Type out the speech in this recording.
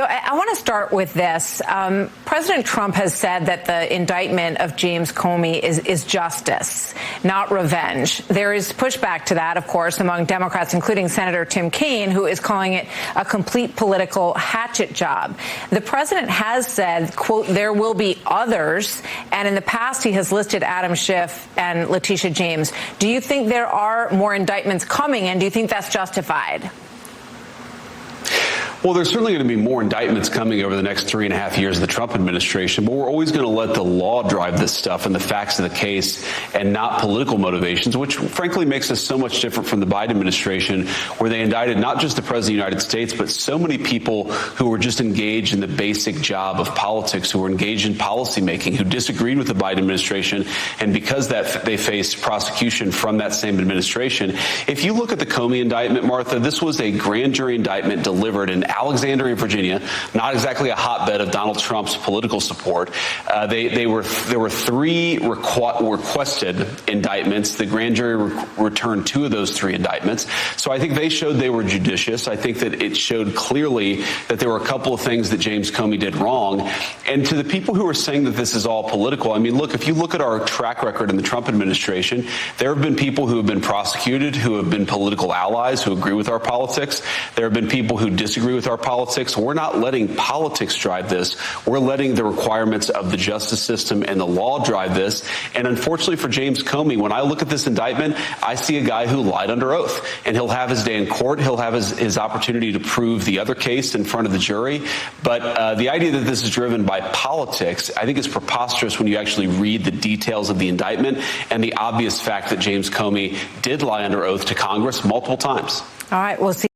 So I want to start with this. President Trump has said that the indictment of James Comey is justice, not revenge. There is pushback to that, of course, among Democrats, including Senator Tim Kaine, who is calling it a complete political hatchet job. The president has said, quote, there will be others. And in the past, he has listed Adam Schiff and Letitia James. Do you think there are more indictments coming, and do you think that's justified? Well, there's certainly going to be more indictments coming over the next 3.5 years of the Trump administration, but we're always going to let the law drive this stuff and the facts of the case and not political motivations, which frankly makes us so much different from the Biden administration, where they indicted not just the president of the United States, but so many people who were just engaged in the basic job of politics, who were engaged in policymaking, who disagreed with the Biden administration, and because that they faced prosecution from that same administration. If you look at the Comey indictment, Martha, this was a grand jury indictment delivered in Alexandria, Virginia, not exactly a hotbed of Donald Trump's political support. There were three requested indictments. The grand jury returned 2 of those 3 indictments. So I think they showed they were judicious. I think that it showed clearly that there were a couple of things that James Comey did wrong. And to the people who are saying that this is all political, I mean, look, if you look at our track record in the Trump administration, there have been people who have been prosecuted, who have been political allies, who agree with our politics. There have been people who disagree with our politics. We're not letting politics drive this. We're letting the requirements of the justice system and the law drive this. And unfortunately for James Comey, when I look at this indictment, I see a guy who lied under oath, and he'll have his day in court. He'll have his opportunity to prove the other case in front of the jury. But the idea that this is driven by politics, I think is preposterous when you actually read the details of the indictment and the obvious fact that James Comey did lie under oath to Congress multiple times. All right, we'll see.